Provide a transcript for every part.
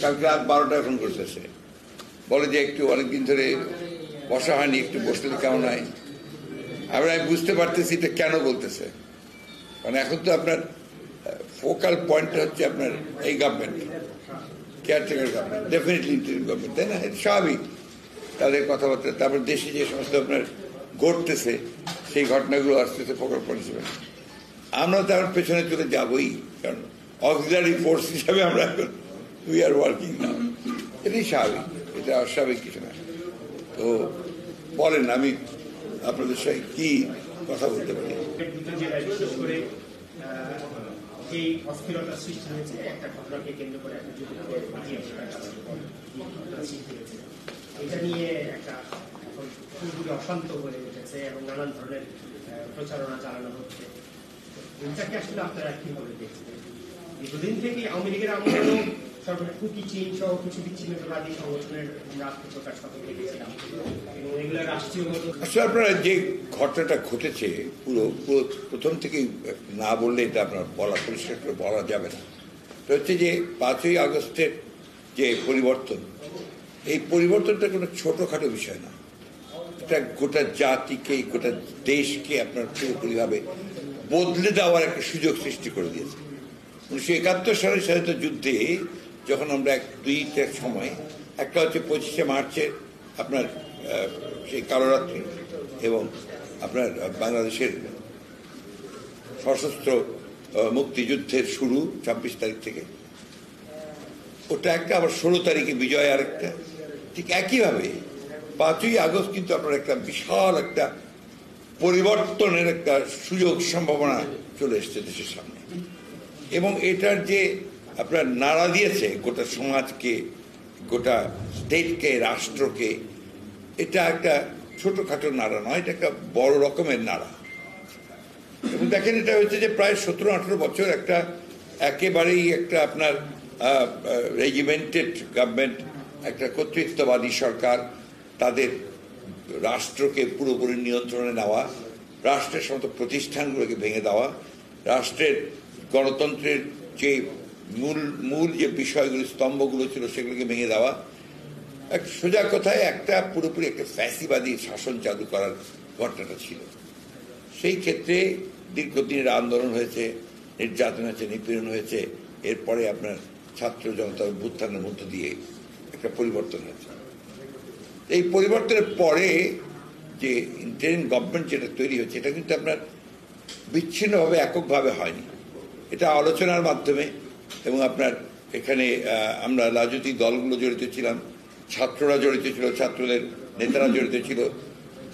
কালকে রাত 12টায় ফোন করতেছে, বলে যে একটু অনেকদিন ধরে বসা হয়নি, একটু বসলে কেমন হয়। আমি বুঝতে পারতেছি এটা কেন বলতেছে, কারণ এখন তো আপনার ফোকাল পয়েন্টটা হচ্ছে আপনার এই government, caretaker government, definitely interim government, তাই না? এটা স্বাভাবিক তাদের কথাবার্তা। তারপর দেশে যে সমস্ত আপনার ঘটতেছে সেই ঘটনাগুলো আসতেছে ফোকাল পয়েন্ট হিসেবে। আমরা তো এখন পেছনে চলে যাবই, কারণ অক্সিলারি ফোর্স হিসাবে আমরা এখন উই আর ওয়ার্কিং নাও। এটাই স্বাভাবিক, এটা অস্বাভাবিক কিছু না। তো বলেন, আমি আপনাদের সাথে কি কথা বলতে পারি? এই অস্থিরতা সৃষ্টি হয়েছে একটা ঘটনাকে কেন্দ্র করে, একটা এটা নিয়ে একটা এখন পুরোপুরি অশান্ত হয়ে উঠেছে এবং নানান ধরনের প্রচারণা চালানো হচ্ছে। এটাকে আসলে আপনারা কিভাবে দেখছেন? দীর্ঘদিন থেকে আওয়ামী লীগের আমলেও সরকারের কুকি চীন সহ কিছু বিচ্ছিন্নতাবাদী সংগঠনের আমরা আত্মপ্রকাশ করতে দেখেছিলাম এবং এগুলো রাষ্ট্রীয়। আসলে আপনারা যে ঘটনাটা ঘটেছে পুরো প্রথম থেকেই না বললে এটা আপনার বলা, পরিষ্কার করে বলা যাবে না। তো হচ্ছে যে 5ই আগস্টের যে পরিবর্তন, এই পরিবর্তনটা কোনো ছোটোখাটো বিষয় না। এটা গোটা জাতিকে, গোটা দেশকে আপনার পুরোপুরিভাবে বদলে দেওয়ার একটা সুযোগ সৃষ্টি করে দিয়েছে। 1971 সালের স্বাধীনতা যুদ্ধে যখন আমরা দুইটার সময়, একটা হচ্ছে 25শে মার্চে আপনার সেই কালোরাত্রি এবং আপনার বাংলাদেশের সশস্ত্র মুক্তিযুদ্ধের শুরু 26 তারিখ থেকে, ওটা একটা, আবার 16 তারিখে বিজয় আরেকটা। ঠিক একইভাবে 5ই আগস্ট কিন্তু আপনার একটা বিশাল একটা পরিবর্তনের একটা সুযোগ সম্ভাবনা চলে এসছে দেশের সামনে, এবং এটার যে আপনার নাড়া দিয়েছে গোটা সমাজকে, গোটা স্টেটকে, রাষ্ট্রকে, এটা একটা ছোটোখাটো নাড়া নয়, এটা একটা বড় রকমের নাড়া। এবং দেখেন, এটা হচ্ছে যে প্রায় 17-18 বছর একটা একেবারেই একটা আপনার রেজিমেন্টেড গভর্নমেন্ট, একটা কর্তৃত্ববাদী সরকার, তাদের রাষ্ট্রকে পুরোপুরি নিয়ন্ত্রণে নেওয়া, রাষ্ট্রের সমস্ত প্রতিষ্ঠানগুলোকে ভেঙে দেওয়া, রাষ্ট্রের গণতন্ত্রের যে মূল যে বিষয়গুলি, স্তম্ভগুলো ছিল সেগুলোকে ভেঙে দেওয়া। এক সোজা কথায় একটা পুরোপুরি একটা ফ্যাসিবাদী শাসন চালু করার ঘটনাটা ছিল। সেই ক্ষেত্রে দীর্ঘদিনের আন্দোলন হয়েছে, নির্যাতন হয়েছে, নিপীড়ন হয়েছে। এরপরে আপনার ছাত্র জনতা অভ্যুত্থানের মধ্য দিয়ে একটা পরিবর্তন হয়েছে। এই পরিবর্তনের পরে যে ইন্টারিম গভর্নমেন্ট যেটা তৈরি হয়েছে, এটা কিন্তু আপনার বিচ্ছিন্নভাবে, এককভাবে হয়নি। এটা আলোচনার মাধ্যমে, এবং আপনার এখানে আমরা রাজনৈতিক দলগুলো জড়িত ছিলাম, ছাত্ররা জড়িত ছিল, ছাত্রদের নেতারা জড়িত ছিল,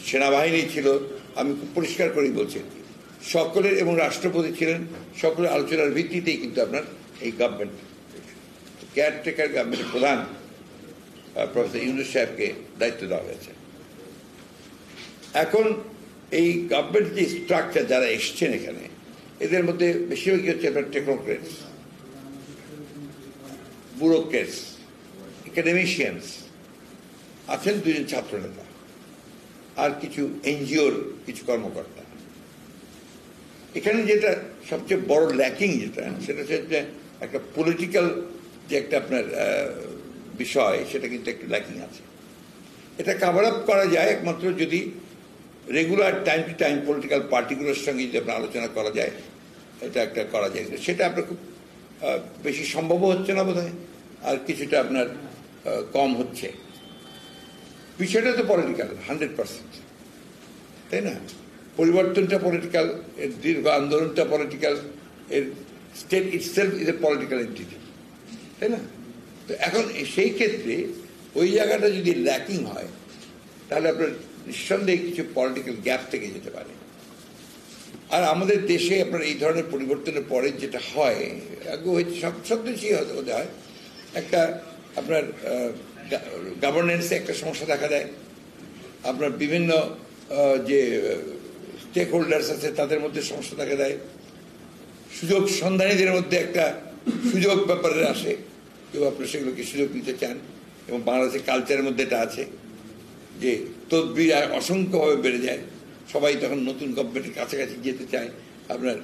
সেনাবাহিনী ছিল। আমি খুব পরিষ্কার করেই বলছি, সকলের, এবং রাষ্ট্রপতি ছিলেন, সকলের আলোচনার ভিত্তিতেই কিন্তু আপনার এই গভর্নমেন্ট, কেয়ারটেকার গভর্নমেন্টের প্রধান প্রফেসর ইউনূস সাহেবকে দায়িত্ব দেওয়া হয়েছে। এখন এই গভর্নমেন্ট যে স্ট্রাকচার, যারা এসছেন এখানে, এদের মধ্যে বেশিরভাগই হচ্ছে আপনার টেকনোক্রেটস, ব্যুরোক্রেটস, একাডেমিশিয়ানস, আছেন 2জন ছাত্রনেতা, আর কিছু এনজিওর কিছু কর্মকর্তা। এখানে যেটা সবচেয়ে বড় ল্যাকিং, যেটা সেটা হচ্ছে একটা পলিটিক্যাল যে একটা আপনার বিষয়, সেটা কিন্তু একটু ল্যাকিং আছে। এটা কাভার আপ করা যায় একমাত্র যদি regular time to time political পার্টিগুলোর সঙ্গে যদি আপনার আলোচনা করা যায়, এটা একটা করা যায়। সেটা আপনার খুব বেশি সম্ভবও হচ্ছে না বোধ হয়, আর কিছুটা আপনার কম হচ্ছে। বিষয়টা তো পলিটিক্যাল 100%, তাই না? পরিবর্তনটা পলিটিক্যাল, এর দীর্ঘ আন্দোলনটা পলিটিক্যাল, এর state itself is a political entity, তাই না? তো এখন সেই ক্ষেত্রে ওই জায়গাটা যদি ল্যাকিং হয়, তাহলে আপনার নিঃসন্দেহে কিছু পলিটিক্যাল গ্যাপ থেকে যেতে পারে। আর আমাদের দেশে আপনার এই ধরনের পরিবর্তনের পরে যেটা হয়, আগে হয়েছে সব দেশেই হতে হয়, একটা আপনার গভর্নেন্সে একটা সমস্যা দেখা দেয়। আপনার বিভিন্ন যে স্টেক হোল্ডার্স আছে তাদের মধ্যে সমস্যা দেখা দেয়, সুযোগ সন্ধানীদের মধ্যে একটা সুযোগ ব্যাপারে আসে, কেউ আপনার সেগুলোকে সুযোগ নিতে চান। এবং বাংলাদেশের কালচারের মধ্যে এটা আছে যে তদবির অসংখ্যভাবে বেড়ে যায়, সবাই তখন নতুন গভর্নমেন্টের কাছাকাছি যেতে চায়। আপনার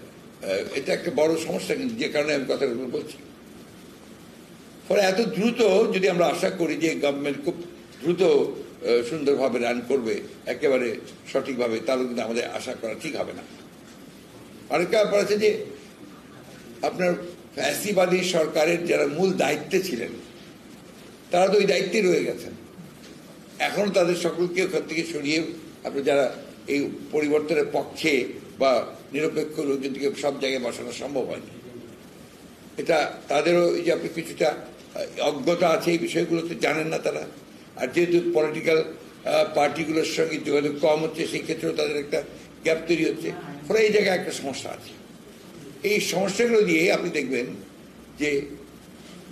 এটা একটা বড় সমস্যা, কিন্তু যে কারণে আমি কথাগুলো বলছি। ফলে এত দ্রুত যদি আমরা আশা করি যে গভর্নমেন্ট খুব দ্রুত সুন্দরভাবে রান করবে একেবারে সঠিকভাবে, তাহলে কিন্তু আমাদের আশা করা ঠিক হবে না। আরেকটা ব্যাপার আছে যে আপনার ফ্যাসিবাদী সরকারের যারা মূল দায়িত্বে ছিলেন তারা তো ওই দায়িত্বে রয়ে গেছেন, এখনো তাদের সকলকে ওখান থেকে সরিয়ে আপনার যারা এই পরিবর্তনের পক্ষে বা নিরপেক্ষ লোকজনকে সব জায়গায় বসানো সম্ভব হয়নি। এটা তাদেরও এই যে আপনি কিছুটা অজ্ঞতা আছে এই বিষয়গুলোতে, জানেন না তারা। আর যেহেতু পলিটিক্যাল পার্টিগুলোর সঙ্গে যোগাযোগ কম হচ্ছে, সেই ক্ষেত্রেও তাদের একটা গ্যাপ তৈরি হচ্ছে, ফলে এই জায়গায় একটা সমস্যা আছে। এই সমস্যাগুলো দিয়ে আপনি দেখবেন যে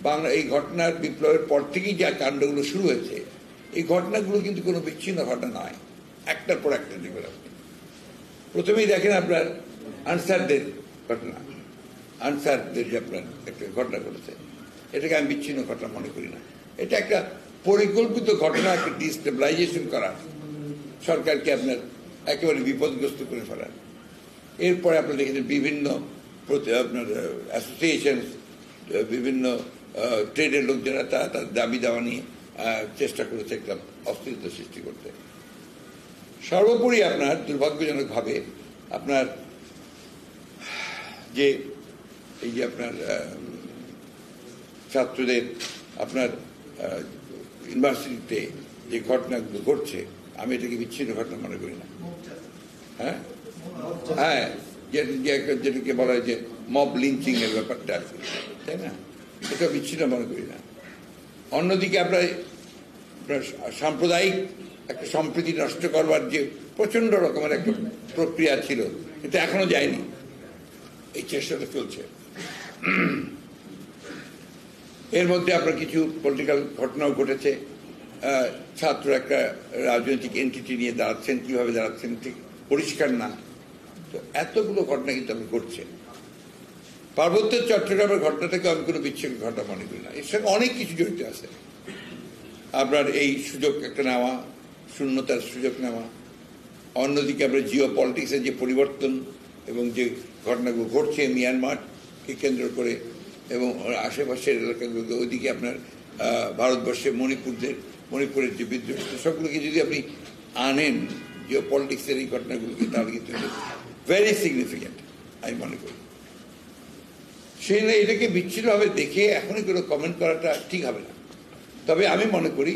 বাংলা এই ঘটনার বিপ্লবের পর থেকেই যা কাণ্ডগুলো শুরু হয়েছে, এই ঘটনাগুলো কিন্তু কোনো বিচ্ছিন্ন ঘটনা নয়, একটার পর একটা দেখবেন আপনি। প্রথমেই দেখেন আপনার আনসারদের ঘটনা, আনসারদের যে আপনার একটা ঘটনা ঘটেছে, এটাকে আমি বিচ্ছিন্ন ঘটনা মনে করি না। এটা একটা পরিকল্পিত ঘটনা, একটা ডিস্টেবিলাইজেশন করা, সরকারকে আপনার একেবারে বিপদগ্রস্ত করে ফেলার। এরপরে আপনার দেখেছেন বিভিন্ন আপনার অ্যাসোসিয়েশন, বিভিন্ন ট্রেডের লোকজনেরা তার দাবি দাওয়া নিয়ে চেষ্টা করেছে একটা অস্থিরতা সৃষ্টি করতে। সর্বোপরি আপনার দুর্ভাগ্যজনকভাবে আপনার যে এই যে আপনার ছাত্রদের আপনার ইউনিভার্সিটিতে যে ঘটনাগুলো ঘটছে, আমি এটাকে বিচ্ছিন্ন ঘটনা মনে করি না। হ্যাঁ হ্যাঁ, যেটাকে বলা হয় যে মব লিঞ্চিং এর ব্যাপারটা আছে, তাই না? এটা বিচ্ছিন্ন মনে করি না। অন্যদিকে আপনার সাম্প্রদায়িক একটা সম্প্রীতি নষ্ট করবার যে প্রচন্ড রকমের একটা প্রক্রিয়া ছিল, এটা এখনো যায়নি, এই চেষ্টাটা চলছে। এর মধ্যে আপনার কিছু পলিটিক্যাল ঘটনাও ঘটেছে। ছাত্র একটা রাজনৈতিক এন্টিটি নিয়ে দাঁড়াচ্ছেন, কিভাবে দাঁড়াচ্ছেন ঠিক পরিষ্কার না। তো এতগুলো ঘটনা কিন্তু আমি ঘটছে। পার্বত্য চট্টগ্রামের ঘটনাটাকে আমি কোনো বিচ্ছিন্ন ঘটনা মনে করি না, এর সঙ্গে অনেক কিছু জড়িত আছে। আপনার এই সুযোগ একটা নেওয়া, শূন্যতার সুযোগ নেওয়া, অন্যদিকে আপনার জিও পলিটিক্সের যে পরিবর্তন এবং যে ঘটনাগুলো ঘটছে মিয়ানমারকে কেন্দ্র করে এবং আশেপাশের এলাকাগুলো, ওইদিকে আপনার ভারতবর্ষে মণিপুরের যে বিদ্রোহ, সবগুলোকে যদি আপনি আনেন জিও পলিটিক্সের এই ঘটনাগুলোকে, তাহলে কিন্তু ভেরি সিগনিফিক্যান্ট আমি মনে করি। সেই না এটাকে বিচ্ছিন্নভাবে দেখে এখনই কোনো কমেন্ট করাটা ঠিক হবে না। তবে আমি মনে করি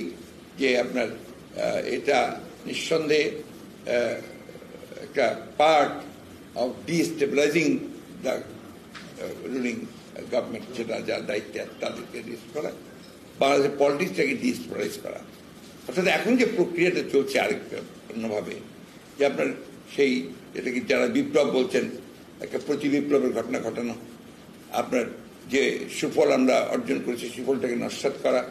যে আপনার এটা নিঃসন্দেহে একটা part of destabilising the ruling government, যেটা যার দায়িত্বে তাদেরকে ডিস্ট করা, বাংলাদেশের পলিটিক্সটাকে ডিস্টেবিলাইজ করা। অর্থাৎ এখন যে প্রক্রিয়াটা চলছে আরেকটা অন্যভাবে, যে আপনার সেই এটাকে যারা বিপ্লব বলছেন, একটা প্রতি বিপ্লবের ঘটনা ঘটানো, আপনার যে সুফল আমরা অর্জন করেছি সুফলটাকে নস্যাৎ করা।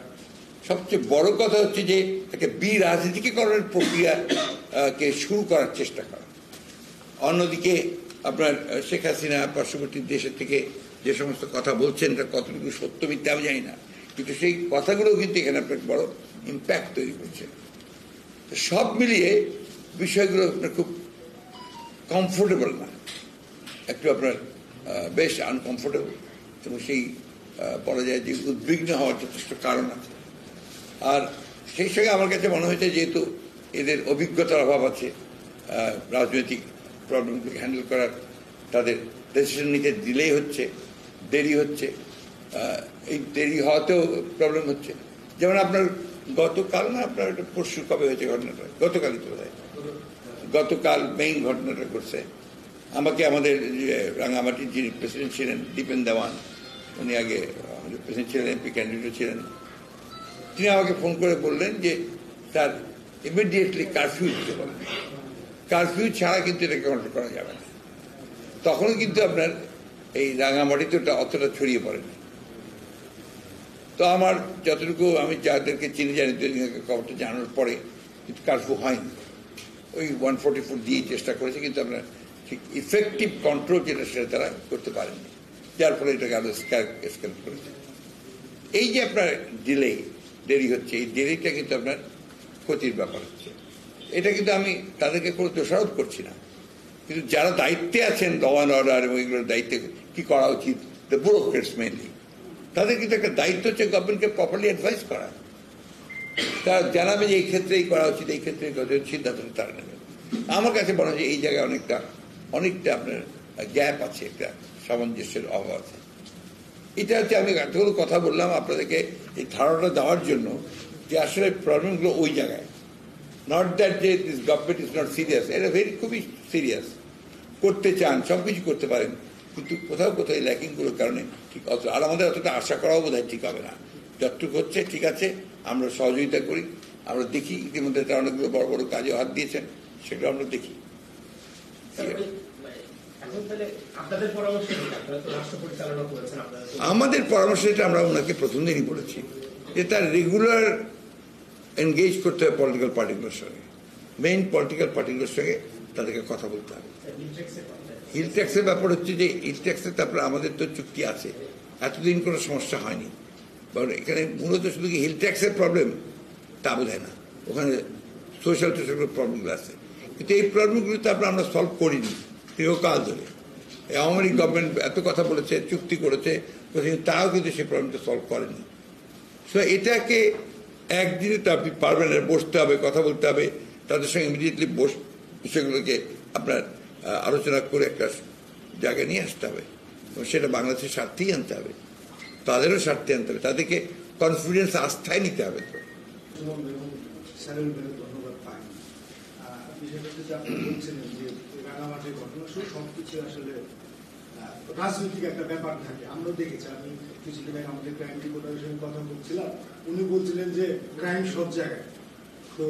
সবচেয়ে বড় কথা হচ্ছে যে একটা বিরাজনীতিকরণের প্রক্রিয়াকে শুরু করার চেষ্টা করা। অন্যদিকে আপনার শেখ হাসিনা পার্শ্ববর্তী দেশের থেকে যে সমস্ত কথা বলছেন, এটা কতটুকু সত্য মিথ্যা আমি জানি না, কিন্তু সেই কথাগুলো কিন্তু এখানে আপনার বড় ইম্প্যাক্ট তৈরি করছে। সব মিলিয়ে বিষয়গুলো আপনার খুব কমফোর্টেবল না, একটু আপনার বেশ আনকমফোর্টেবল, এবং সেই বলা যায় যে উদ্বিগ্ন হওয়ার যথেষ্ট কারণ আছে। আর সেই সঙ্গে আমার কাছে মনে হয়েছে যেহেতু এদের অভিজ্ঞতার অভাব আছে রাজনৈতিক প্রবলেমগুলোকে হ্যান্ডেল করার, তাদের ডিসিশন নিতে ডিলে হচ্ছে, দেরি হচ্ছে। এই দেরি হওয়াতেও প্রবলেম হচ্ছে। যেমন আপনার গতকাল না, আপনার একটা পরশু কবে হয়েছে ঘটনাটা, গতকালই তো হয়, গতকাল মেইন ঘটনাটা করছে। আমাকে আমাদের রাঙামাটির যিনি প্রেসিডেন্ট ছিলেন দীপেন দেওয়ান, উনি আগে আমাদের প্রেসিডেন্ট ছিলেন, এমপি ক্যান্ডিডেট ছিলেন, তিনি আমাকে ফোন করে বললেন যে স্যার ইমিডিয়েটলি কারফিউ দিতে বলেন, কারফিউ ছাড়া কিন্তু এটাকে কন্ট্রোল করা যাবে না। তখনও কিন্তু আপনার এই রাঙামাটিতে ওটা অতটা ছড়িয়ে পড়েনি। তো আমার যতটুকু আমি যাদেরকে চিনি জানি, খবরটা জানানোর পরে কিন্তু কারফিউ হয়নি, ওই 144 দিয়ে চেষ্টা করেছে, কিন্তু আপনার ঠিক ইফেক্টিভ কন্ট্রোল যেটা সেটা তারা করতে পারেনি, যার ফলে এটাকে আরো এসকেলেট করেছে। এই যে আপনার দেরি হচ্ছে, এই দেরিটা কিন্তু আপনার ক্ষতির ব্যাপার হচ্ছে। এটা কিন্তু আমি তাদেরকে কোনো দোষারোপ করছি না, কিন্তু যারা দায়িত্বে আছেন ল অ্যান্ড অর্ডার এবং এগুলোর দায়িত্বে কি করা উচিত, দ্য ব্যুরোক্রেটস মেইনলি, তাদের কিন্তু একটা দায়িত্ব হচ্ছে গভর্নমেন্টকে প্রপারলি অ্যাডভাইস করা। তারা জানাবে যে এই ক্ষেত্রে এই করা উচিত, এই ক্ষেত্রে সিদ্ধান্ত তারা নেবে। আমার কাছে মনে হয় যে এই জায়গায় অনেকটা আপনার গ্যাপ আছে, একটা সামঞ্জস্যের অভাব আছে। এটা হচ্ছে আমি এতগুলো কথা বললাম আপনাদেরকে এই ধারণা দেওয়ার জন্য যে আসলে প্রবলেমগুলো ওই জায়গায়। নট দ্যাট যে this government is not serious, এটা খুবই সিরিয়াস, করতে চান, সব কিছু করতে পারেন, কিন্তু কোথাও কোথাও ল্যাকিংগুলোর কারণে ঠিক আর আমাদের অতটা আশা করাও বোধ হয় ঠিক হবে না। যতটুকু হচ্ছে ঠিক আছে, আমরা সহযোগিতা করি, আমরা দেখি। ইতিমধ্যে তারা অনেকগুলো বড় বড় কাজে হাত দিয়েছেন, সেগুলো আমরা দেখি। আমাদের পরামর্শ এটা আমরা ওনাকে প্রথম দিনই বলেছি যে তার রেগুলার এনগেজ করতে হবে পলিটিক্যাল পার্টিগুলোর সঙ্গে, মেইন পলিটিক্যাল পার্টিগুলোর সঙ্গে তাদেরকে কথা বলতে হবে। হিল ট্যাক্সের ব্যাপার হচ্ছে যে হিল ট্যাক্সের তারপরে আমাদের তো চুক্তি আছে, এতদিন কোনো সমস্যা হয়নি। কারণ এখানে মূলত শুধু কি হিল ট্যাক্সের প্রবলেম তা বোধ হয় না, ওখানে সোশ্যাল প্রবলেমগুলো আছে, কিন্তু এই প্রবলেমগুলো তো আমরা সলভ করিনি দীর্ঘকাল ধরে। আওয়ামী লীগ গভর্নমেন্ট এত কথা বলেছে, চুক্তি করেছে, তাও কিন্তু সেই প্রবলেমটা সলভ করেনি। সো এটাকে একদিনে তো আপনি পারবেন না, বসতে হবে, কথা বলতে হবে, তাদের সঙ্গে ইমিডিয়েটলি সেগুলোকে আপনার আলোচনা করে একটা জায়গায় নিয়ে আসতে হবে, এবং সেটা বাংলাদেশের স্বার্থেই আনতে হবে, তাদেরও স্বার্থে আনতে হবে, তাদেরকে কনফিডেন্স আস্থায় নিতে হবে। তো ধন্যবাদ পাই। বিষয়টা হচ্ছে আপনি বলছিলেন যে রাঙামাটির ঘটনা সবকিছু আসলে রাজনৈতিক একটা ব্যাপার থাকে। আমরা দেখেছি, আমি কিছুদিন আগে আমাদের ক্রাইম রিপোর্টারের সঙ্গে কথা বলছিলাম, উনি বলছিলেন যে ক্রাইম সব জায়গায়, তো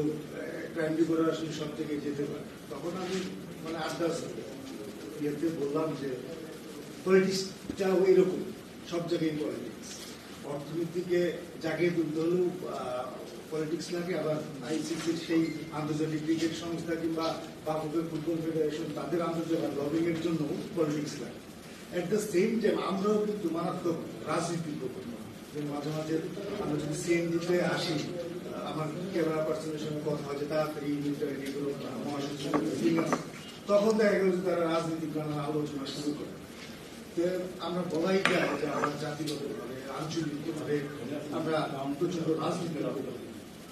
ক্রাইম রিপোর্টার আসলে সব জায়গায় যেতে পারে। তখন আমি মানে আড্ডা ইয়েতে বললাম যে পলিটিক্সটাও এরকম, সব জায়গায় পলিটিক্স, অর্থনীতিকে জাগিয়ে তুলতে হলেও পলিটিক্স লাগে, আবার আইসিসির সেই আন্তর্জাতিক ক্রিকেট সংস্থা কিংবা বাফুফের ফুটবল ফেডারেশন তাদের আন্তর্জাতিক লবিং এর জন্য পলিটিক্স লাগে। এট দ্য সেম টাইম আমরাও কিন্তু মারাত্মক রাজনীতি করি। মাঝে মাঝে আমরা যদি সিএনজিতে আসি, আমার ক্যামেরা পার্সনের সঙ্গে কথা হয় যে তাড়াতাড়ি এগুলো মহাসচিব, তখন দেখা গেল যে তারা রাজনীতিক নানা আলোচনা শুরু করে। আমরা বলাই যায় যে আমরা জাতিগতভাবে, আঞ্চলিকভাবে আমরা প্রচন্ড রাজনীতি করি।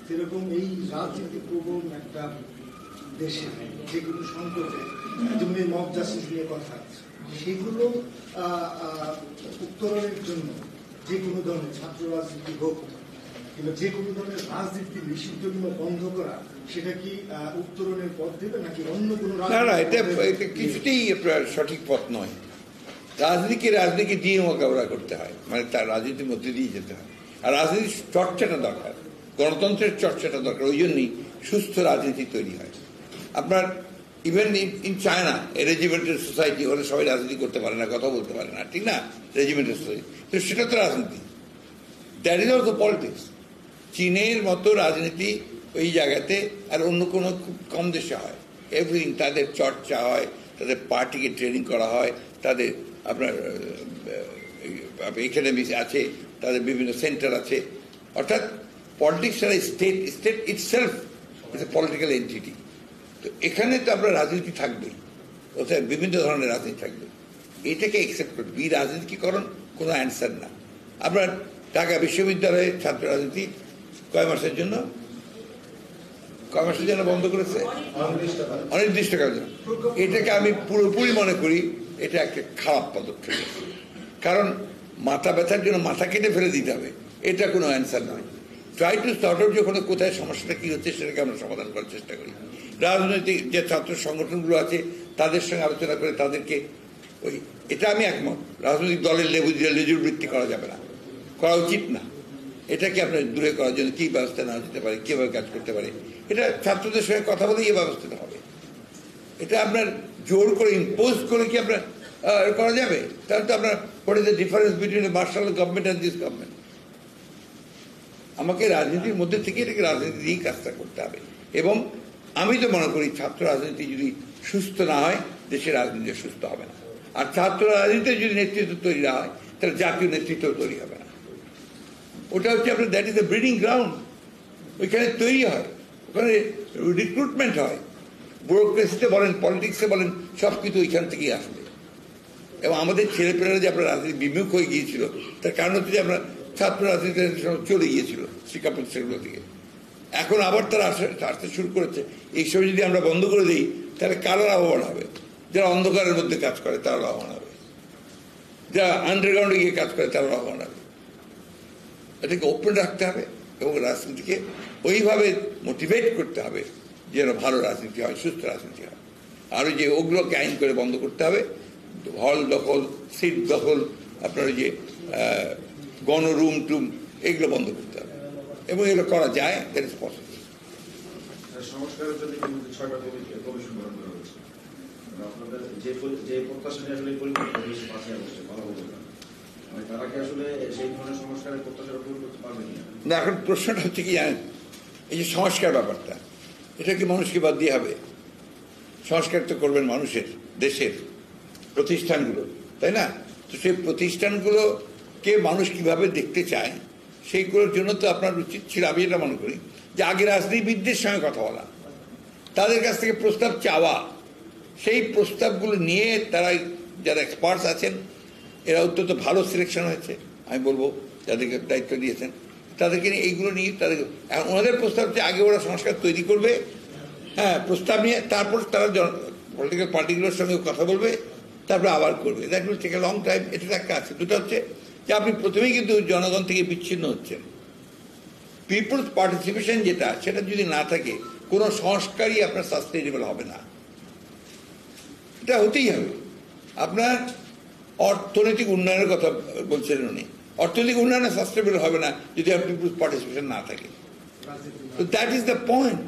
সেরকম এই রাজনীতি প্রবণ একটা দেশে যে কোনো সংকটে, যেমন এই মব জাস্টিস নিয়ে কথা আছে, সেগুলো উত্তরণের জন্য যে কোনো ধরনের ছাত্র রাজনীতি হোক কিংবা যে কোনো ধরনের রাজনীতি নিষিদ্ধ কিংবা বন্ধ করা, সেটা কি উত্তরণের পথ দেবে নাকি অন্য কোনো? না, এটা কিছুতেই সঠিক পথ নয়। রাজনীতিকে দিয়ে মোকাবেলা করতে হয়, মানে তার রাজনীতির মধ্যে দিয়ে যেতে হয়। আর রাজনীতির চর্চাটা দরকার, গণতন্ত্রের চর্চাটা দরকার, ওই জন্যই সুস্থ রাজনীতি তৈরি হয়। আপনার even in China regimental society, ওরা সবাই রাজনীতি করতে পারে না, কথা বলতে পারে না, ঠিক না? রেজিমেন্টাল সোসাইটি, তো সেটা তো রাজনীতি, দ্যাট ইজ অলসো পলিটিক্স। চীনের মতো রাজনীতি ওই জায়গাতে আর অন্য কোনো খুব কম দেশে হয়। এভরিথিং তাদের চর্চা হয়, তাদের পার্টিকে ট্রেনিং করা হয়, তাদের আপনার একাডেমি আছে, তাদের বিভিন্ন সেন্টার আছে। অর্থাৎ পলিটিক্স ছাড়া state itself is a political entity. তো এখানে তো আপনার রাজনীতি থাকবেই, ওখানে বিভিন্ন ধরনের রাজনীতি থাকবে, এটাকে অ্যাকসেপ্ট করবে। এই রাজনীতিকরণ কোনো অ্যান্সার না। আপনার ঢাকা বিশ্ববিদ্যালয়ে ছাত্র রাজনীতি কয় মাসের জন্য বন্ধ করেছে, অনির্দিষ্টকালের জন্য। এটাকে আমি পুরোপুরি মনে করি এটা একটা খারাপ পদক্ষেপ। কারণ মাথা ব্যথার জন্য মাথা কেটে ফেলে দিতে হবে, এটা কোনো অ্যান্সার নয়। ট্রাই টু সর্ট আউট যখন কোথায় সমস্যাটা কী হচ্ছে সেটাকে আমরা সমাধান করার চেষ্টা করি। রাজনৈতিক যে ছাত্র সংগঠনগুলো আছে তাদের সঙ্গে আলোচনা করে তাদেরকে এটা আমি একমত, রাজনৈতিক দলের লেজুর বৃত্তি করা যাবে না, করা উচিত না। এটাকে আপনার দূরে করার জন্য কী ব্যবস্থা নেওয়া যেতে পারে, কীভাবে কাজ করতে পারে, এটা ছাত্রদের সঙ্গে কথা বলেই এই ব্যবস্থাটা হবে। এটা আপনার জোর করে ইম্পোজ করে কি আপনার করা যাবে? তাহলে তো আপনার what is the difference between martial government and this government? আমাকে রাজনীতির মধ্যে থেকে এটাকে রাজনীতি দিয়েই কাজটা করতে হবে। এবং আমি তো মনে করি ছাত্র রাজনীতি যদি সুস্থ না হয়, দেশের রাজনীতি সুস্থ হবে না। আর ছাত্র রাজনীতিতে যদি নেতৃত্ব তৈরি না হয়, তাহলে জাতীয় নেতৃত্ব তৈরি হবে না। ওটা হচ্ছে আপনার that is the breeding ground. ওইখানে তৈরি হয়, ওখানে রিক্রুটমেন্ট হয়, ব্যুরোক্রেসিতে বলেন, পলিটিক্সে বলেন, সব কিছু ওইখান থেকেই আসবে। এবং আমাদের ছেলেপেলেরা যে আপনার রাজনীতি বিমুখ হয়ে গিয়েছিল তার কারণ হচ্ছে যে আমরা ছাত্র রাজনীতিতে চলে গিয়েছিল শিক্ষা প্রতিষ্ঠানগুলো থেকে। এখন আবার তারা আসতে শুরু করেছে। এইসব যদি আমরা বন্ধ করে দিই তাহলে কারা লাভবান হবে? যারা অন্ধকারের মধ্যে কাজ করে তারা লাভবান হবে, যারা আন্ডারগ্রাউন্ডে গিয়ে কাজ করে তারা লাভবান হবে। এটাকে ওপেন রাখতে হবে এবং রাজনীতিকে ওইভাবে মোটিভেট করতে হবে যেন ভালো রাজনীতি হয়, সুস্থ রাজনীতি হয়। আর ওই যে ওগুলোকে আইন করে বন্ধ করতে হবে, হল দখল, সিট দখল, আপনার ওই যে গণরুম টুম, এগুলো বন্ধ করতে হবে এবং এগুলো করা যায়। That is possible. সংস্কারের জন্য 6টা কমিশন গঠন করা হয়েছে। আপনাদের যে প্রত্যাশা নিয়ে আসলে পরিবর্তন হয়েছে 5ই আগস্টে ভালো হবে না, তারা কি আসলে সেই ধরনের সংস্কারের প্রত্যাশা পূরণ করতে পারবে কিনা? না, এখন প্রশ্নটা হচ্ছে কি জানেন, এই যে সংস্কার ব্যাপারটা, এটা কি মানুষকে বাদ দিয়ে হবে? সংস্কার তো করবেন মানুষের, দেশের প্রতিষ্ঠানগুলো, তাই না? তো সেই প্রতিষ্ঠানগুলোকে মানুষ কিভাবে দেখতে চায় সেইগুলোর জন্য তো আপনার উচিত ছিল, আমি যেটা মনে করি, যে আগে রাজনীতিবিদদের সঙ্গে কথা বলা, তাদের কাছ থেকে প্রস্তাব চাওয়া, সেই প্রস্তাবগুলো নিয়ে তারা যারা এক্সপার্টস আছেন, এরা অত্যন্ত ভালো সিলেকশন হয়েছে আমি বলবো, যাদেরকে দায়িত্ব দিয়েছেন তাদেরকে নিয়ে এইগুলো নিয়ে তাদের ওনাদের প্রস্তাব হচ্ছে আগে ওরা সংস্কার তৈরি করবে, হ্যাঁ, প্রস্তাব নিয়ে তারপর তারা পলিটিক্যাল পার্টিগুলোর সঙ্গে কথা বলবে, তারপরে আবার করবে। That will take a long time. এটা একটা আছে। দুটো হচ্ছে যে আপনি প্রথমেই কিন্তু জনগণ থেকে বিচ্ছিন্ন হচ্ছেন। পিপলস পার্টিসিপেশন যেটা, সেটা যদি না থাকে কোনো সংস্কারই আপনার সাস্টেইনেবল হবে না। এটা হতেই হবে। আপনার অর্থনৈতিক উন্নয়নের কথা বলছিলেন উনি, অর্থনৈতিক উন্নয়নে সাস্টেইনেবল হবে না যদি আপনার পিপলস পার্টিসিপেশন না থাকে। তো that is the point.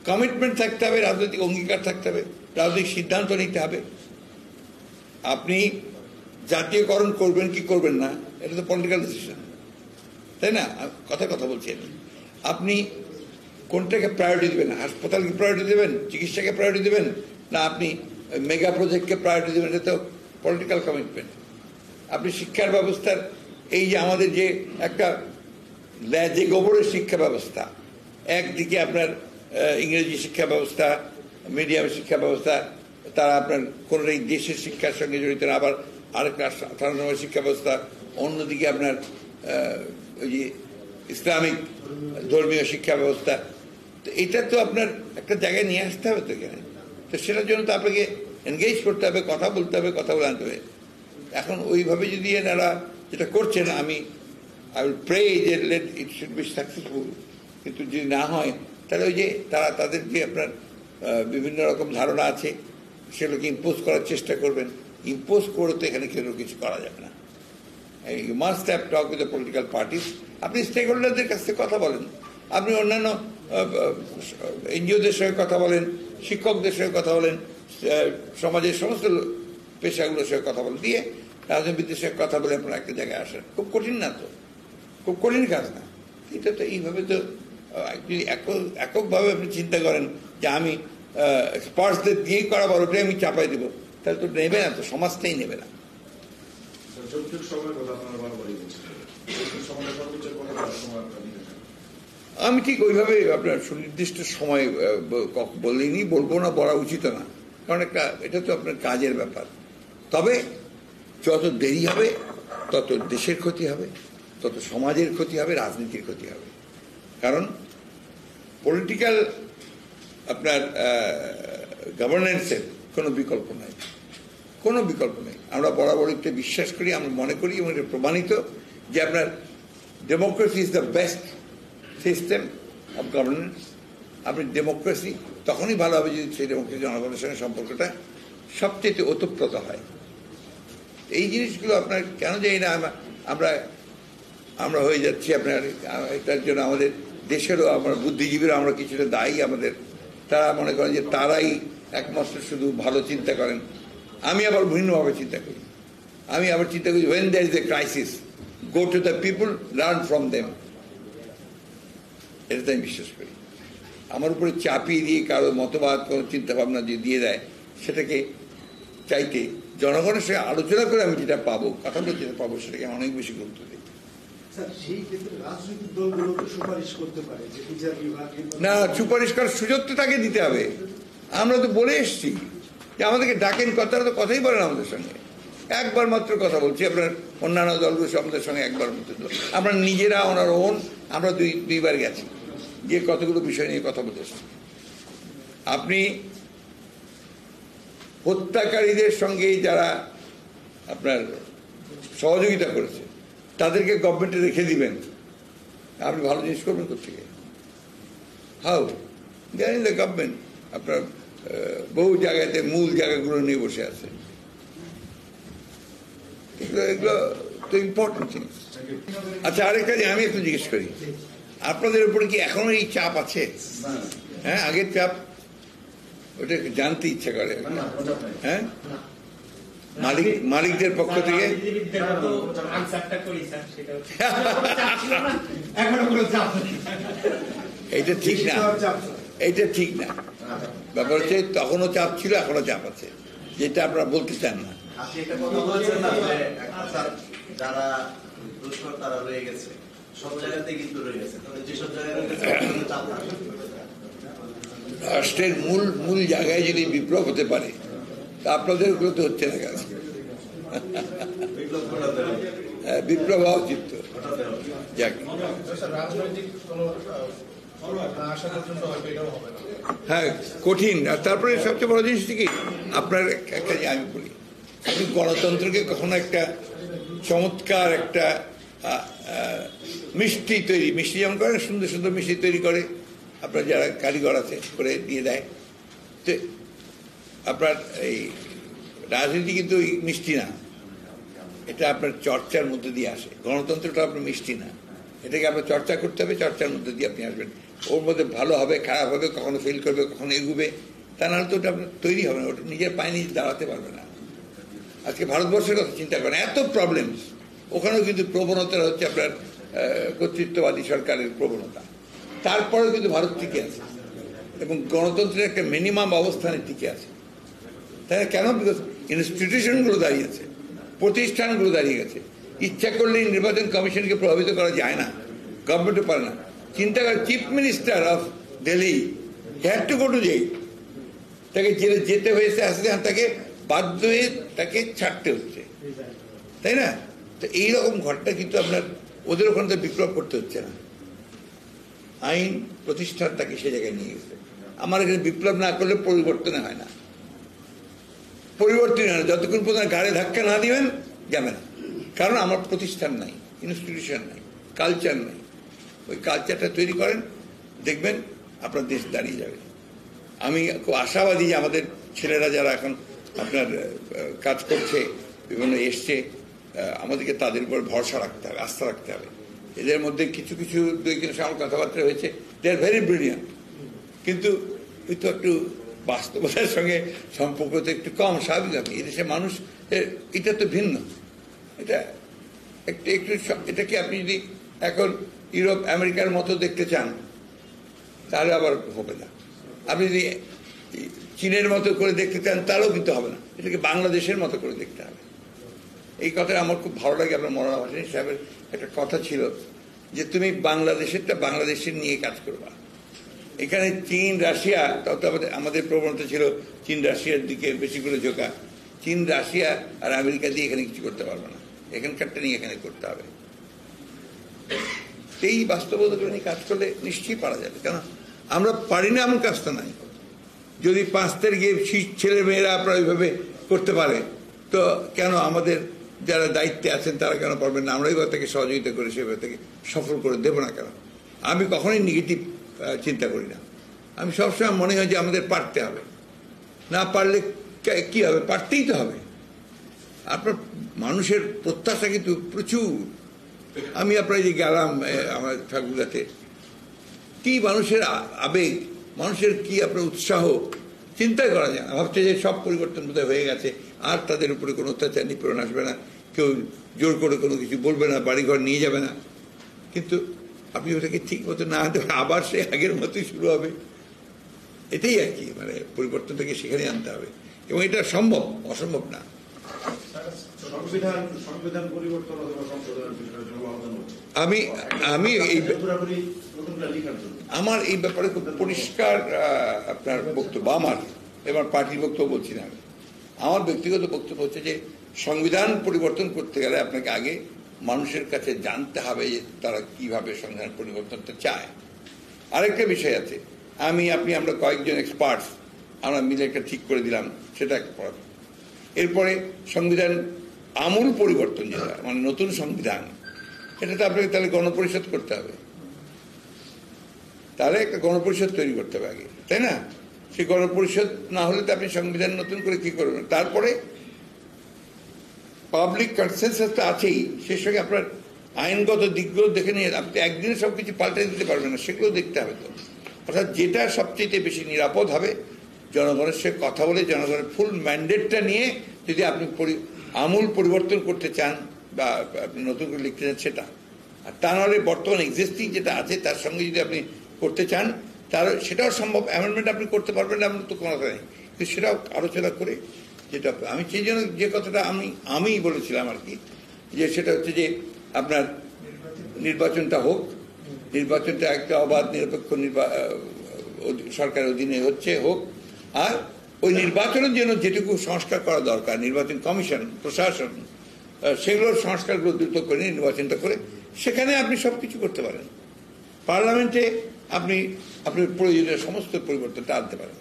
Commitment থাকতে হবে, রাজনৈতিক অঙ্গীকার থাকতে হবে, রাজনৈতিক সিদ্ধান্ত নিতে হবে। আপনি জাতীয়করণ করবেন কি করবেন না, এটা তো পলিটিক্যাল ডিসিশন, তাই না? কথা বলছি আমি। আপনি কোনটাকে প্রায়োরিটি দেবেন? হাসপাতালকে প্রায়োরিটি দেবেন, চিকিৎসাকে প্রায়োরিটি দেবেন, না আপনি মেগা প্রজেক্টকে প্রায়োরিটি দেবেন? এটা তো পলিটিক্যাল কমিটমেন্ট। আপনি শিক্ষার ব্যবস্থার, এই যে আমাদের যে একটা যে গোবরের শিক্ষা ব্যবস্থা, একদিকে আপনার ইংরেজি শিক্ষা ব্যবস্থা, মিডিয়াম শিক্ষা ব্যবস্থা, তারা আপনার কোনোটাই দেশের শিক্ষার সঙ্গে জড়িত না, আবার আরেকটা সাধারণ শিক্ষা ব্যবস্থা, অন্যদিকে আপনার ওই যে ইসলামিক ধর্মীয় শিক্ষা ব্যবস্থা। তো এটা তো আপনার একটা জায়গায় নিয়ে আসতে হবে তো এখানে। তো সেটার জন্য তো আপনাকে এনগেজ করতে হবে, কথা বলতে হবে, কথা বলে আনতে হবে। এখন ওইভাবে যদি এনারা যেটা করছেন, আমি আই উইল প্রে যে let it should be successful. কিন্তু যদি না হয় তাহলে ওই যে তারা তাদের যে আপনার বিভিন্ন রকম ধারণা আছে সেগুলোকে ইম্পোজ করার চেষ্টা করবেন। ইম্পোজ করে তো এখানে কেউ কিছু করা যাবে না। You must have talk with the political parties. আপনি স্টেক হোল্ডারদের কাছ থেকে কথা বলেন, আপনি অন্যান্য এনজিওদের সঙ্গে কথা বলেন, শিক্ষকদের সঙ্গে কথা বলেন, সমাজের সমস্ত পেশাগুলোর সঙ্গে কথা বলেন, দিয়ে রাজনীতিবিদদের সঙ্গে কথা বলে আপনারা একটা জায়গায় আসেন। খুব কঠিন না তো, খুব কঠিন কাজ না। এটা তো এইভাবে তো যদি এককভাবে আপনি চিন্তা করেন যে আমি এক্সপার্টসদের দিয়েই করাবো, ওটাই আমি চাপাই দেবো, তাহলে তো নেবে না, তো সমাজটাই নেবে না। আমি ঠিক ওইভাবে আপনার সুনির্দিষ্ট সময় বলিনি, বলবো না, বলা উচিত না, কারণ এটা তো আপনার কাজের ব্যাপার। তবে যত দেরি হবে তত দেশের ক্ষতি হবে, তত সমাজের ক্ষতি হবে, রাজনীতির ক্ষতি হবে। কারণ পলিটিক্যাল আপনার গভর্নেন্সের কোনো বিকল্প নাই, কোনো বিকল্প নেই। আমরা বরাবরই বিশ্বাস করি, আমরা মনে করি এবং এটা প্রমাণিত যে আপনার democracy is the best system of governance. আপনি ডেমোক্রেসি তখনই ভালো হবে যদি সেই ডেমোক্রেসি জনগণের সঙ্গে সম্পর্কটা সবচেয়ে ওতপ্রোত হয়। এই জিনিসগুলো আপনার কেন জানি না আমরা হয়ে যাচ্ছি আপনার, এটার জন্য আমাদের দেশেরও আমরা বুদ্ধিজীবীরা আমরা কিছুটা দায়ী। আমাদের তারা মনে করেন যে তারাই একমাত্র শুধু ভালো চিন্তা করেন। আমি আবার ভিন্নভাবে চিন্তা করি। আমি আবার চিন্তা করি when there is a crisis, go to the people, learn from them। এটাতে আমি বিশ্বাস করি। আমার উপরে চাপিয়ে দিয়ে কারো মতবাদ, কোনো চিন্তা ভাবনা যে দিয়ে দেয়, সেটাকে চাইতে জনগণের সঙ্গে আলোচনা করে আমি যেটা পাবো, কথা বলে যেটা পাবো, সেটাকে অনেক বেশি গুরুত্ব দিই। না, সুপারিশ করার সুযোগ তো তাকে দিতে হবে। আমরা তো বলে এসছি যে আমাদেরকে ডাকেন, কথাটা তো কথাই বলেন আমাদের সঙ্গে। একবার মাত্র কথা বলছি, আপনার অন্যান্য দলগুলো আমাদের সঙ্গে একবার মাত্র, আমরা নিজেরা ওনার ওন আমরা দুইবার গেছি, গিয়ে কতগুলো বিষয় নিয়ে কথা বলেছি। আপনি হত্যাকারীদের সঙ্গে যারা আপনার সহযোগিতা করেছে তাদেরকে গভর্নমেন্টে রেখে দিবেন, আপনি ভালো জিনিস করবেন কোথেকে? হাউ জানি না, গভর্নমেন্ট আপনার বহু জায়গাতে মূল জায়গাগুলো নিয়ে বসে আছে। এগুলো তো ইম্পর্টেন্ট জিনিস। আচ্ছা, আরেকটা যে আমি একটু জিজ্ঞেস করি, আপনাদের উপরে কি এখনো এই চাপ আছে? হ্যাঁ, আগের চাপ, ওটা জানতে ইচ্ছা করে। হ্যাঁ, মালিকদের পক্ষ থেকে এইটা ঠিক না, এইটা ঠিক না। ব্যাপার হচ্ছে তখনও চাপ ছিল, এখনো চাপ আছে, যেটা আপনারা বলতে চান না। যারা দুষ্কর তারা রয়ে গেছে, সব জায়গাতে কিন্তু রয়ে গেছে, যেসব জায়গায় রাষ্ট্রের মূল জায়গায় যদি বিপ্লব হতে পারে তা আপনাদের ওগুলো তো হচ্ছে না কেন? বিপ্লব হওয়া উচিত তো। হ্যাঁ, কঠিন। আর তারপরে সবচেয়ে বড় জিনিস কি, আপনার একটা আমি বলি, আপনি গণতন্ত্রকে কখনো একটা চমৎকার একটা মিষ্টি তৈরি, মিষ্টি যেমন করেন, সুন্দর সুন্দর মিষ্টি তৈরি করে আপনার যারা কারিগর আছে করে দিয়ে দেয়, তো আপনার এই রাজনীতি কিন্তু মিষ্টি না, এটা আপনার চর্চার মধ্যে দিয়ে আসে। গণতন্ত্রটা আপনার মিষ্টি না, এটাকে আপনার চর্চা করতে হবে, চর্চার মধ্যে দিয়ে আপনি আসবেন। ওর মধ্যে ভালো হবে, খারাপ হবে, কখনো ফেল করবে, কখনো এগুবে, তা নাহলে তো ওটা আপনার তৈরি হবে না, ওটা নিজের পায়ে নিজে দাঁড়াতে পারবে না। আজকে ভারতবর্ষের কথা চিন্তা করেন, এত প্রবলেমস, ওখানেও কিন্তু প্রবণতা হচ্ছে আপনার কর্তৃত্ববাদী সরকারের প্রবণতা, তারপরেও কিন্তু ভারত টিকে আছে এবং গণতন্ত্রের একটা মিনিমাম অবস্থানে টিকে আছে। তাই কেন? বিকজ ইনস্টিটিউশনগুলো দাঁড়িয়েছে, প্রতিষ্ঠানগুলো দাঁড়িয়ে গেছে। ইচ্ছা করলে নির্বাচন কমিশনকে প্রভাবিত করা যায় না, গভর্নমেন্টও পারে না। চিন্তা করে, chief minister of Delhi had to go to jail, তাকে জেলে যেতে হয়েছে, আসতে তাকে বাধ্য হয়ে তাকে ছাড়তে হচ্ছে, তাই না? তো এইরকম ঘটনা কিন্তু আপনার ওদের ওখানে তো বিপ্লব করতে হচ্ছে না, আইন প্রতিষ্ঠান তাকে সে জায়গায় নিয়ে গেছে। আমার এখানে বিপ্লব না করলে পরিবর্তনে হয় না, পরিবর্তন হয় না, যতক্ষণ পর্যন্ত গাড়ি ধাক্কা না দিবেন যাবে না। কারণ আমার প্রতিষ্ঠান নাই, ইনস্টিটিউশন নাই, কালচার নাই। ওই কালচারটা তৈরি করেন, দেখবেন আপনার দেশ দাঁড়িয়ে যাবে। আমি খুব আশাবাদী যে আমাদের ছেলেরা যারা এখন আপনার কাজ করছে, বিভিন্ন এসছে, আমাদেরকে তাদের উপর ভরসা রাখতে হবে, আস্থা রাখতে হবে। এদের মধ্যে কিছু দু একজনের সঙ্গে কথাবার্তা হয়েছে, দে আর ভেরি ব্রিলিয়ান্ট, কিন্তু ওই তো একটু বাস্তবতার সঙ্গে সম্পর্ক তো একটু কম, স্বাভাবিক। আমি এদেশের মানুষ, এটা তো ভিন্ন, এটা একটু এটাকে আপনি যদি এখন ইউরোপ আমেরিকার মতো দেখতে চান তাহলে আবার হবে না, আপনি যদি চীনের মতো করে দেখতে চান তাহলেও কিন্তু হবে না, এটাকে বাংলাদেশের মতো করে দেখতে হবে। এই কথাটা আমার খুব ভালো লাগে। আপনার মৌলানা ভাসানী সাহেবের একটা কথা ছিল যে তুমি বাংলাদেশেরটা বাংলাদেশের নিয়ে কাজ করবা। এখানে চীন রাশিয়া, তত আমাদের প্রবণতা ছিল চীন রাশিয়ার দিকে বেশি করে ঝোঁকা। চীন রাশিয়া আর আমেরিকা দিয়ে এখানে কিছু করতে পারবে না, এখানকারটা নিয়ে এখানে করতে হবে। এই বাস্তবতাগুলো নিয়ে কাজ করলে নিশ্চয়ই পারা যাবে। কেন আমরা পারি না এমন কাজটা নাই। যদি 5 তারিখে ছেলে মেয়েরা আপনারা ওইভাবে করতে পারে, তো কেন আমাদের যারা দায়িত্বে আছেন তারা কেন পারবেন না? আমরা এইভাবে থেকে সহযোগিতা করে সেভাবে থেকে সফল করে দেবো না কেন? আমি কখনোই নেগেটিভ চিন্তা করি না। আমি সবসময় মনে হয় যে আমাদের পারতে হবে, না পারলে কি হবে? পারতেই তো হবে। আপনার মানুষের প্রত্যাশা কিন্তু প্রচুর। আমি আপনার যে গেলাম আমার ঠাকুরগাতে, কি মানুষের আবেগ, মানুষের কি আপনার উৎসাহ, চিন্তাই করা যায় না। ভাবছে যে সব পরিবর্তন বোধহয় হয়ে গেছে, আর তাদের উপরে কোনো অত্যাচার নিপীড়ন আসবে না, কেউ জোর করে কোনো কিছু বলবে না, বাড়িঘর নিয়ে যাবে না। কিন্তু আপনি ওটাকে ঠিক মতো না আনতে পারেন, আবার সে আগের মতোই শুরু হবে। এটাই আর কি, মানে পরিবর্তনটাকে সেখানে আনতে হবে, এবং এটা সম্ভব, অসম্ভব না। সংবিধান পরিবর্তন আমি আমার এই ব্যাপারে খুব পরিষ্কার আপনার বক্তব্য, আমার এবার পার্টির বক্তব্য বলছি না, আমার ব্যক্তিগত বক্তব্য হচ্ছে যে সংবিধান পরিবর্তন করতে গেলে আপনাকে আগে মানুষের কাছে জানতে হবে যে তারা কিভাবে সংবিধান পরিবর্তনটা চায়। আরেকটা বিষয় আছে, আমরা কয়েকজন এক্সপার্টস আমরা মিলে একটা ঠিক করে দিলাম, সেটা একটা পড়া। এরপরে সংবিধান আমূল পরিবর্তন যেটা, মানে নতুন সংবিধান, এটা তো আপনাকে তাহলে গণপরিষদ করতে হবে, তাহলে একটা গণপরিষদ তৈরি করতে হবে আগে, তাই না? সেই গণপরিষদ না হলে তো আপনি সংবিধান নতুন করে কি করবেন? তারপরে পাবলিক কনসেনসাস তো আছেই, সেই সঙ্গে আপনার আইনগত দিকগুলো দেখে নিয়ে আপনি একদিনে সবকিছু পাল্টে দিতে পারবেন না, সেগুলো দেখতে হবে। তো অর্থাৎ যেটা সবচেয়ে বেশি নিরাপদ হবে, জনগণের সঙ্গে কথা বলে জনগণের ফুল ম্যান্ডেটটা নিয়ে যদি আপনি আমূল পরিবর্তন করতে চান বা আপনি নতুন করে লিখতে চান সেটা, আর তা নাহলে বর্তমান এক্সিস্টিং যেটা আছে তার সঙ্গে যদি আপনি করতে চান তার সেটাও সম্ভব। অ্যামেন্ডমেন্ট আপনি করতে পারবেন না এমন তো কোনো কথা নেই, কিন্তু সেটাও আলোচনা করে যেটা আমি সেই জন্য যে কথাটা আমি বলেছিলাম আর কি, যে সেটা হচ্ছে যে আপনার নির্বাচনটা হোক, নির্বাচনটা একটা অবাধ নিরপেক্ষ সরকারের অধীনে হোক, আর ওই নির্বাচনের জন্য যেটুকু সংস্কার করা দরকার, নির্বাচন কমিশন, প্রশাসন, সেগুলোর সংস্কারগুলো দ্রুত করে নির্বাচনটা করে সেখানে আপনি সবকিছু করতে পারেন। পার্লামেন্টে আপনি আপনার প্রয়োজনীয় সমস্ত পরিবর্তনটা আনতে পারেন।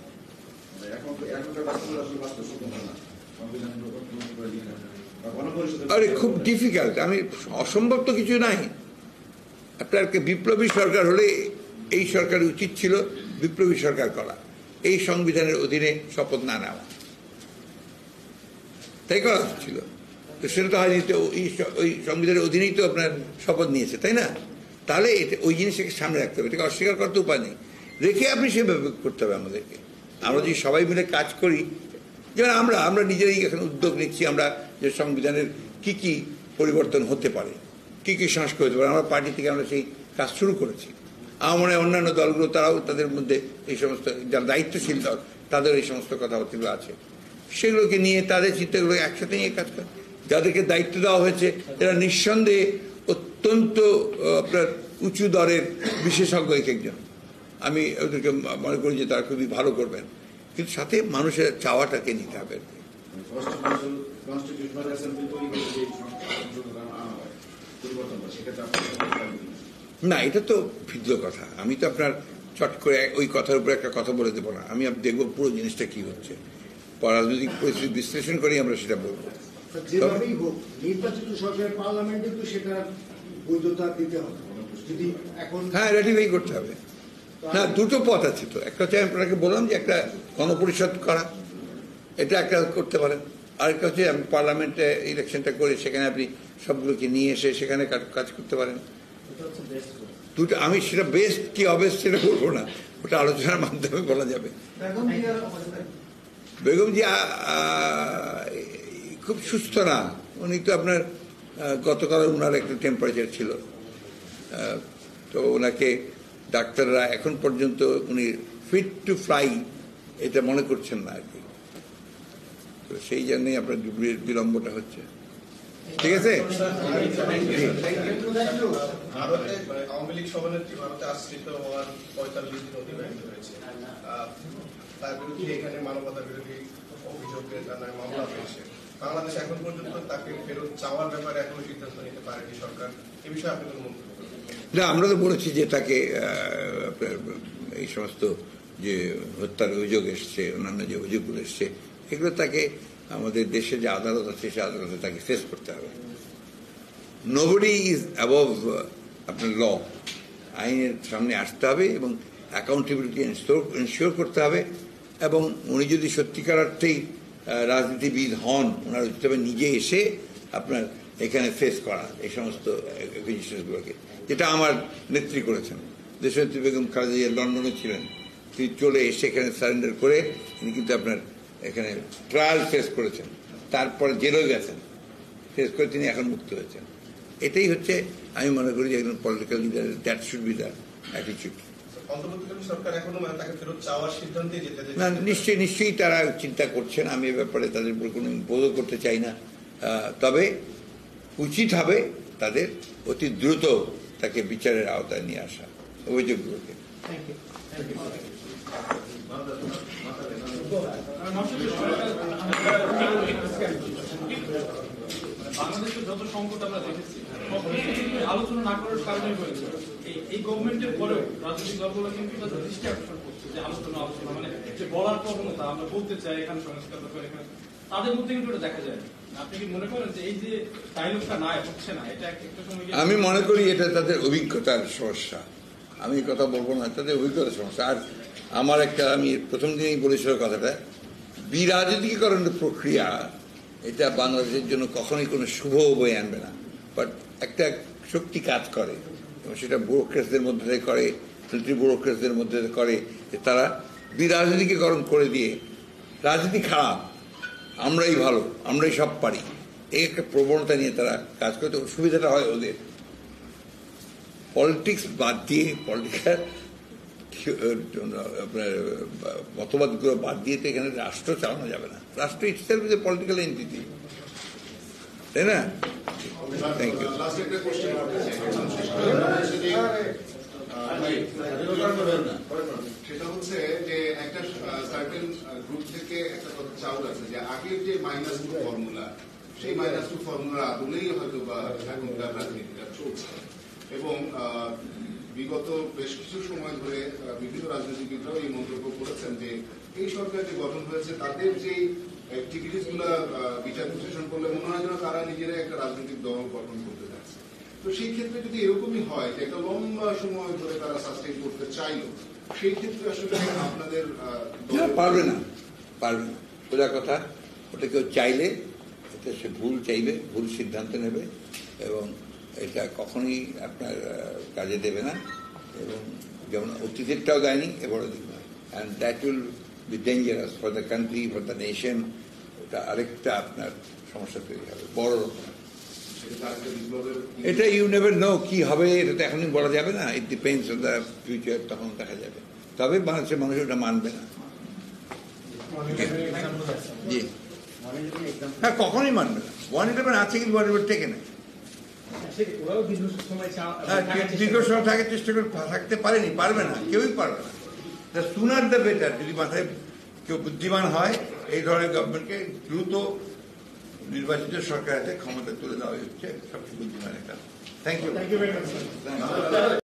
আরে খুব ডিফিকাল্ট, অসম্ভব তো কিছু নাই। আপনার বিপ্লবী সরকার হলে এই সরকারের উচিত ছিল বিপ্লবী সরকার করা, এই সংবিধানের অধীনে শপথ না নেওয়া, তাই করা ছিল। তো সেটা তো হয়নি, তো ওই সংবিধানের অধীনেই তো আপনার শপথ নিয়েছে, তাই না? তাহলে ওই জিনিসটাকে সামনে রাখতে হবে, এটাকে অস্বীকার করতে উপায় নেই, রেখে আপনি সেভাবে করতে হবে আমাদেরকে। আমরা যদি সবাই মিলে কাজ করি, যেমন আমরা নিজেরাই এখন উদ্যোগ নিচ্ছি, আমরা যে সংবিধানের কি পরিবর্তন হতে পারে, কি সংস্কার হতে পারে, আমরা পার্টি থেকে আমরা সেই কাজ শুরু করেছি। আমার মনে হয় অন্যান্য দলগুলো তারাও তাদের মধ্যে এই সমস্ত যারা দায়িত্বশীল দল তাদের এই সমস্ত কথাবার্তাগুলো আছে, সেগুলোকে নিয়ে তাদের চিন্তাগুলো একসাথে নিয়ে কাজ করে। যাদেরকে দায়িত্ব দেওয়া হয়েছে এরা নিঃসন্দেহে অত্যন্ত আপনার উঁচু দরের বিশেষজ্ঞ একজন, আমি ওদেরকে মনে করি যে তারা খুবই ভালো করবেন, কিন্তু সাথে মানুষের চাওয়াটাকে নিতে হবে। না, এটা তো ভিন্ন কথা। আমি তো আপনার চট করে ওই কথার উপর একটা কথা বলে দেবো না, আমি দেখবো পুরো জিনিসটা কি হচ্ছে, রাজনৈতিক পরিস্থিতি বিশ্লেষণ করেই আমরা সেটা বলবো। যেভাবেই হোক নির্বাচিত সরকার পার্লামেন্টে তো সেটা বৈধতা দিতে হবে, যদি এখন হ্যাঁ রেটিফাই করতে হবে। না, দুটো পথ আছে তো, একটা হচ্ছে আমি আপনাকে বললাম যে একটা গণপরিষদ করা, এটা একটা করতে পারেন, আরেকটা হচ্ছে আমি পার্লামেন্টে ইলেকশনটা করে সেখানে আপনি সবগুলোকে নিয়ে এসে সেখানে কাজ করতে পারেন। দুটো আমি সেটা বেস্ট কি অবেস্ট সেটা বলবো না, ওটা আলোচনার মাধ্যমে বলা যাবে। বেগম জিয়া খুব সুস্থ না, উনি তো আপনার গতকাল ওনার একটা টেম্পারেচার ছিল, তো ওনাকে ডাক্তাররা এখন পর্যন্ত উনি ফিট টু ফ্লাই এটা মনে করছেন না আর কি, তো সেই জন্যই আপনার বিলম্বটা হচ্ছে। ঠিক আছে। ভারতে আওয়ামী লীগ সভানেত্রী ভারতে আশ্রিত হওয়ার 45 দিন অতিবাহিত হয়েছে, তার বিরুদ্ধে এখানে মানবতা বিরোধী অভিযোগে জানায় মামলা হয়েছে। বাংলাদেশ এখন পর্যন্ত তাকে ফেরত চাওয়ার ব্যাপারে এখনো সিদ্ধান্ত নিতে পারেনি সরকার, এ বিষয়ে আপনি কোনো মন্তব্য করবেন? না, আমরা তো বলেছি যে তাকে এই সমস্ত যে হত্যার অভিযোগ এসছে, অন্যান্য যে অভিযোগগুলো এসছে, এগুলো তাকে আমাদের দেশে যে আদালত আছে সে আদালতে তাকে ফেস করতে হবে। নোবডি ইজ অ্যাবভ আপনার ল, আইনের সামনে আসতে হবে এবং অ্যাকাউন্টেবিলিটি এনশিওর করতে হবে, এবং উনি যদি সত্যিকার অর্থেই রাজনীতিবিদ হন, ওনার উচিত হবে নিজে এসে আপনার এখানে ফেস করা এই সমস্ত অ্যাকুজিশনগুলোকে, যেটা আমার নেত্রী করেছেন। দেশনেত্রী বেগম খালেদা জিয়া লন্ডনে ছিলেন, তিনি চলে এসে এখানে সারেন্ডার করে তিনি কিন্তু আপনার এখানে ট্রায়াল ফেস করেছেন, তারপরে জেলেও গেছেন, ফেস করে তিনি এখন মুক্ত হয়েছেন। এটাই হচ্ছে আমি মনে করি যে একজন political leader, that should be the attitude. না, নিশ্চয়ই তারা চিন্তা করছেন, আমি এ ব্যাপারে তাদের উপর কোনো বোধ করতে চাই না, তবে উচিত হবে তাদের অতি দ্রুত তাকে বিচারের আওতায় নিয়ে আসা। অভিযোগগুলোকে। Thank you. Thank you. বাংলাদেশের যত সংকট আমরা দেখেছি আলোচনা না করার কারণে হয়েছে। এই গভর্নমেন্টের পরেও রাজনৈতিক দলগুলো কিন্তু তাদের দৃষ্টি আকর্ষণ করছে যে আলোচনা মানে যে বলার প্রবণতা আমরা বলতে চাই এখানে সংস্কার দরকার, এখানে তাদের মধ্যে কিন্তু এটা দেখা যায়। আপনি কি মনে করেন যে এই যে ডায়লগটা না হচ্ছে না, এটা একটা সময় আমি মনে করি এটা তাদের অভিজ্ঞতার সমস্যা। আমি কথা বলবো না, তাদের অভিজ্ঞতার সমস্যা। আর আমার আমি প্রথম দিনেই বলেছিলাম কথাটা, বিরাজনীতিকরণের প্রক্রিয়া এটা বাংলাদেশের জন্য কখনোই কোনো শুভ বয়ে আনবে না। বাট একটা শক্তি কাজ করে এবং সেটা ব্যুরোক্রেটদের মধ্যে থেকে করে, মিলিটারি ব্যুরোক্রেটদের মধ্যে করে, যে তারা বিরাজনীতিকরণ করে দিয়ে রাজনীতি খারাপ, আমরাই ভালো, আমরাই সব পারি, এই একটা প্রবণতা নিয়ে তারা কাজ করে। তো সুবিধাটা হয় ওদের। পলিটিক্স বাদ দিয়ে, পলিটিক্যাল আপনার মতবাদগুলো বাদ দিয়ে তো এখানে রাষ্ট্র চালানো যাবে না। রাষ্ট্র itself is a political entity, তাই না? Thank you. সেটা হচ্ছে যে একটা সার্টেন গ্রুপ থেকে একটা কথা চাউল আছে যে আগের যে -2 ফর্মুলা, সেই -2 ফর্মুলা আদলেই হয়তো বা এখনকার রাজনীতিটা চলছে। এবং বিগত বেশ কিছু সময় ধরে বিভিন্ন রাজনীতিবিদরাও এই মন্তব্য করেছেন যে এই সরকার যে গঠন হয়েছে তাদের যে অ্যাক্টিভিটিস গুলা বিচার বিশ্লেষণ করলে মনে হয় যেন তারা নিজেরাই একটা রাজনৈতিক দল গঠন করতে যাচ্ছে। তো সেই ক্ষেত্রে যদি এরকমই হয় যে একটা লম্বা সময় ধরে তারা সাস্টেইন করতে চাইলো, সেই ক্ষেত্রে আসলে আপনাদের পারবে না, পারবে না। সোজা কথা, ওটা কেউ চাইলে এটা সে ভুল চাইবে, ভুল সিদ্ধান্ত নেবে এবং এটা কখনোই আপনার কাজে দেবে না। এবং যেমন অতীতেরটাও দেয়নি, এবারও দিক নয়। And that will be dangerous for the country, for the nation. ওটা আরেকটা আপনার সমস্যা তৈরি হবে বড় রকম। এটা ইউ নেভার নো কি হবে, এটা তো এখনই বলা যাবে না। It depends on the future, তখন দেখা যাবে। তবে বাংলাদেশের মানুষ ওটা মানবে না। জি, হ্যাঁ, কখনোই মানবে না। 111 আছে কিন্তু 111 টেকে না। দীর্ঘ সময় থাকার চেষ্টা করে থাকতে পারেনি, পারবে না, কেউই পারবে না। The sooner the better. যদি মাথায় কেউ বুদ্ধিমান হয়, এই ধরনের গভর্নমেন্টকে দ্রুত নির্বাচিত সরকার হাতে ক্ষমতা তুলে দেওয়া হচ্ছে সবচেয়ে বুদ্ধিমানের কাজ। Thank you. Thank you very much.